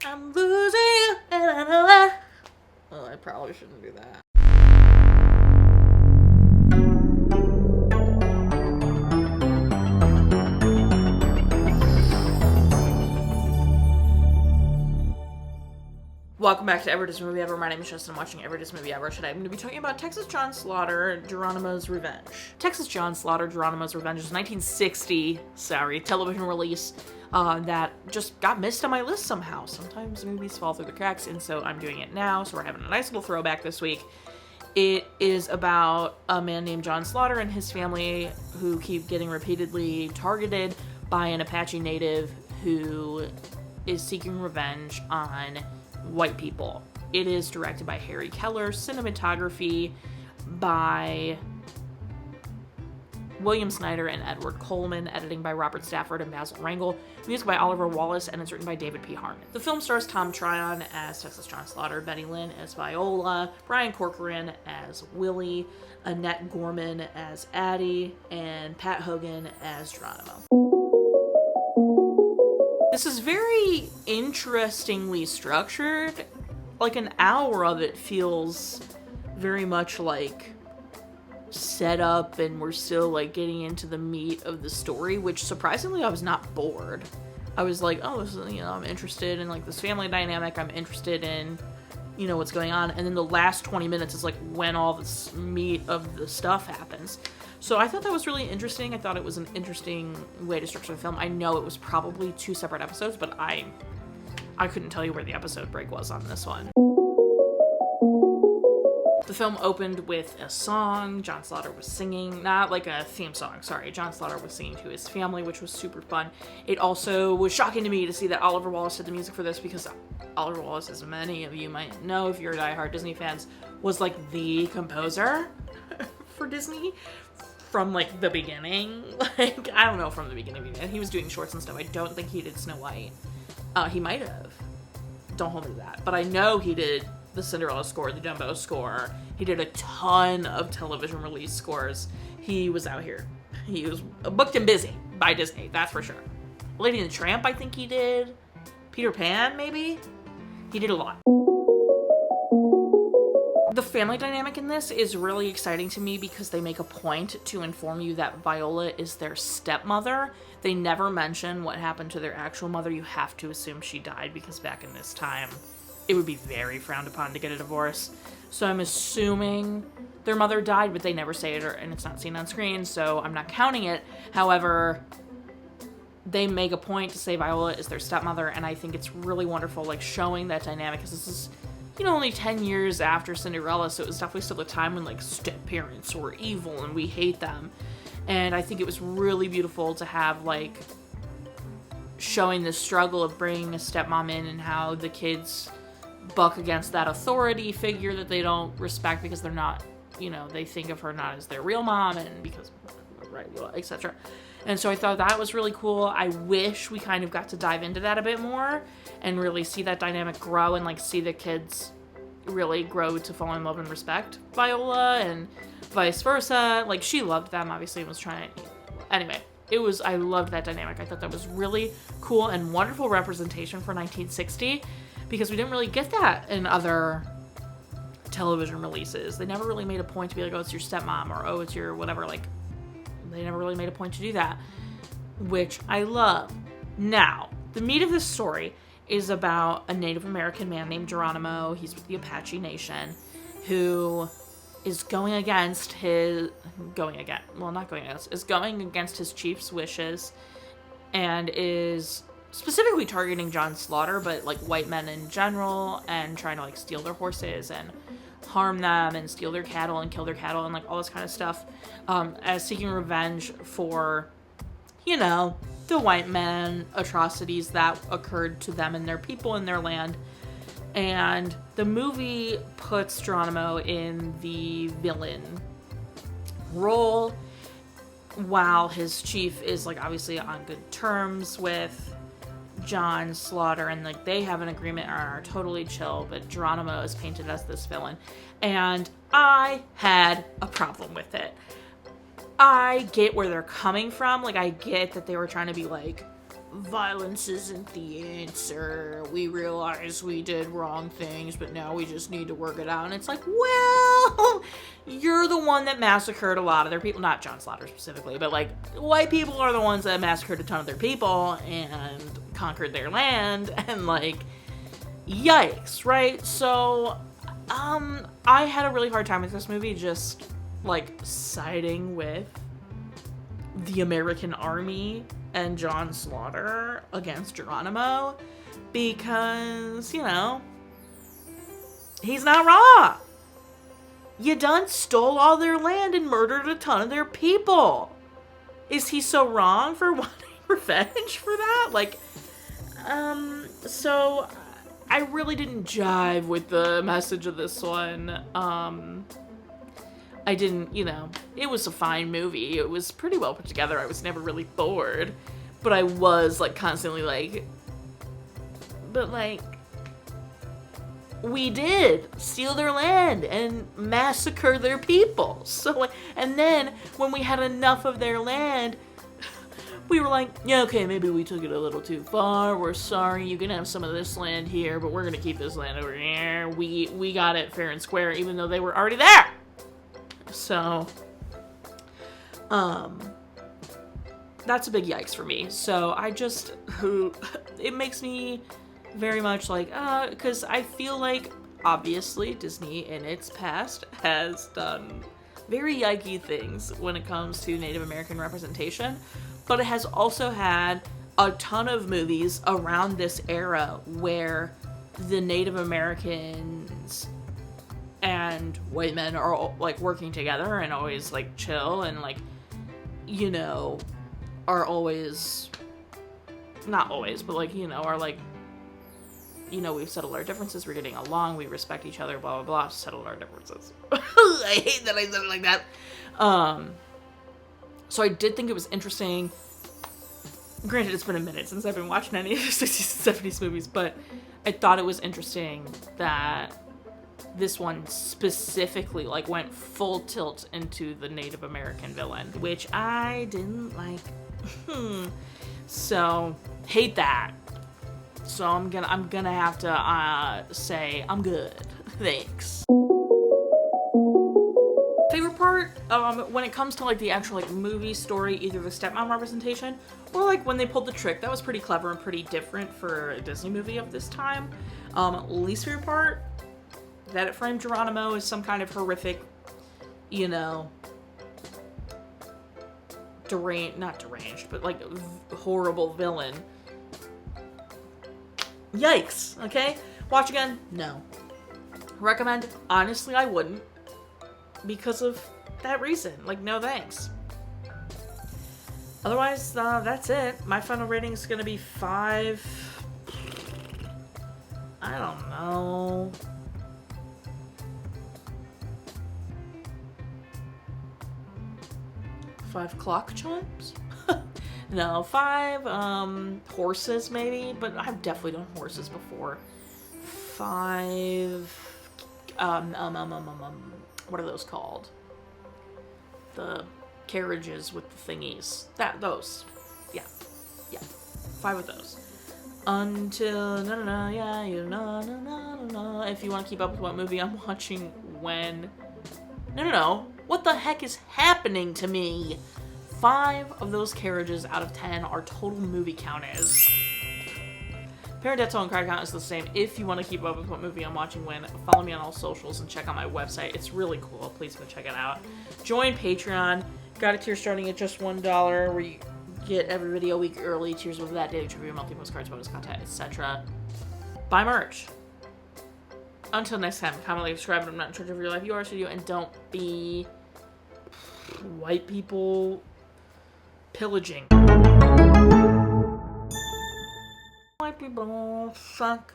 I'm losing you, and I know that. Well, I probably shouldn't do that. Welcome back to Ever Disney Movie Ever. My name is Jess and I'm watching Ever Disney Movie Ever. Today I'm going to be talking about Texas John Slaughter, Geronimo's Revenge. Texas John Slaughter, Geronimo's Revenge is a 1960, television release that just got missed on my list somehow. Sometimes movies fall through the cracks, and so I'm doing it now, so we're having a nice little throwback this week. It is about a man named John Slaughter and his family who keep getting repeatedly targeted by an Apache native who is seeking revenge on white people. It is directed by Harry Keller, cinematography by William Snyder and Edward Colman, editing by Robert Stafford and Basil Wrangell, music by Oliver Wallace, and it's written by David P. Harmon. The film stars Tom Tryon as Texas John Slaughter, Betty Lynn as Viola, Brian Corcoran as Willie, Annette Gorman as Addie, and Pat Hogan as Geronimo. This is very interestingly structured. Like, an hour of it feels very much like set up and we're still like getting into the meat of the story, which surprisingly I was not bored. I was like, oh, this is, I'm interested in like this family dynamic. I'm interested in, what's going on. And then the last 20 minutes is like when all this meat of the stuff happens. So I thought that was really interesting. I thought it was an interesting way to structure the film. I know it was probably 2 separate episodes, but I couldn't tell you where the episode break was on this one. The film opened with a song. John Slaughter was singing, not like a theme song, sorry. John Slaughter was singing to his family, which was super fun. It also was shocking to me to see that Oliver Wallace did the music for this, because Oliver Wallace, as many of you might know if you're diehard Disney fans, was like the composer for Disney from like the beginning. Like, I don't know, from the beginning. He was doing shorts and stuff. I don't think he did Snow White. He might have. Don't hold me to that. But I know he did the Cinderella score, the Dumbo score. He did a ton of television release scores. He was out here. He was booked and busy by Disney, that's for sure. Lady and the Tramp, I think he did. Peter Pan, maybe? He did a lot. The family dynamic in this is really exciting to me because they make a point to inform you that Viola is their stepmother. They never mention what happened to their actual mother. You have to assume she died because back in this time, it would be very frowned upon to get a divorce. So I'm assuming their mother died, but they never say it, and it's not seen on screen, so I'm not counting it. However, they make a point to say Viola is their stepmother, and I think it's really wonderful, like, showing that dynamic, because this is, only 10 years after Cinderella, so it was definitely still a time when, like, step-parents were evil and we hate them. And I think it was really beautiful to have, like, showing the struggle of bringing a stepmom in and how the kids buck against that authority figure that they don't respect because they're not, they think of her not as their real mom, and because, right, etc. And so I thought that was really cool. I wish we kind of got to dive into that a bit more and really see that dynamic grow and, like, see the kids really grow to fall in love and respect Viola and vice versa. Like, she loved them, obviously, and was trying. Anyway, I loved that dynamic. I thought that was really cool and wonderful representation for 1960 because we didn't really get that in other television releases. They never really made a point to be like, oh, it's your stepmom, or oh, it's your whatever. Like, they never really made a point to do that, which I love. Now, the meat of this story is about a Native American man named Geronimo. He's with the Apache Nation, who is going against his chief's wishes, and is specifically targeting John Slaughter, but like white men in general, and trying to like steal their horses and harm them and steal their cattle and kill their cattle and like all this kind of stuff, as seeking revenge for, the white men atrocities that occurred to them and their people in their land. And the movie puts Geronimo in the villain role, while his chief is like obviously on good terms with John Slaughter, and like they have an agreement and are totally chill, but Geronimo is painted as this villain, and I had a problem with it. I get where they're coming from. Like, I get that they were trying to be like, violence isn't the answer. We realize we did wrong things, but now we just need to work it out. And it's like, well, you're the one that massacred a lot of their people. Not John Slaughter specifically, but like, white people are the ones that massacred a ton of their people and conquered their land, and like, yikes, right? So, I had a really hard time with this movie, just like siding with the American army and John Slaughter against Geronimo, because, you know, he's not wrong. You done stole all their land and murdered a ton of their people. Is he so wrong for wanting revenge for that? Like, so I really didn't jive with the message of this one. I didn't, you know, it was a fine movie. It was pretty well put together. I was never really bored, but I was like constantly like, but like, we did steal their land and massacre their people. So like, and then when we had enough of their land, we were like, yeah, okay, maybe we took it a little too far. We're sorry. You can have some of this land here, but we're going to keep this land over here. We got it fair and square, even though they were already there. So, that's a big yikes for me. So I just, it makes me very much like, because I feel like, obviously, Disney in its past has done very yikey things when it comes to Native American representation, but it has also had a ton of movies around this era where the Native Americans and white men are all, like, working together and always like chill and like, you know, are always, not always, but like, you know, are like, you know, we've settled our differences, we're getting along, we respect each other, blah blah blah, settled our differences. I hate that I said it like that. So I did think it was interesting. Granted, it's been a minute since I've been watching any of the 60s and 70s movies, but I thought it was interesting that this one specifically like went full tilt into the Native American villain, which I didn't like. So hate that. So I'm gonna have to say I'm good. Thanks. Favorite part, when it comes to like the actual like movie story, either the stepmom representation or like when they pulled the trick, that was pretty clever and pretty different for a Disney movie of this time. Least favorite part, that it framed Geronimo as some kind of horrific, you know, not deranged, but like horrible villain. Yikes, okay? Watch again? No. Recommend? Honestly, I wouldn't. Because of that reason. Like, no thanks. Otherwise, that's it. My final rating is gonna be 5... I don't know. 5 clock chimes? No, 5 horses maybe, but I've definitely done horses before. 5 what are those called? The carriages with the thingies. Those. Yeah. 5 of those. Until yeah, you know. If you want to keep up with what movie I'm watching when. No. What the heck is happening to me? 5 of those carriages out of 10 our total movie count is. Parental and cry count is the same. If you want to keep up with what movie I'm watching when, follow me on all socials and check out my website. It's really cool. Please go check it out. Join Patreon. Got a tier starting at just $1 where you get every video a week early. Tiers with that daily trivia, monthly postcards, bonus content, etc. Buy merch. Until next time, comment, like, subscribe, and I'm not in charge of your life. You are, so you, and don't be white people pillaging. White people suck.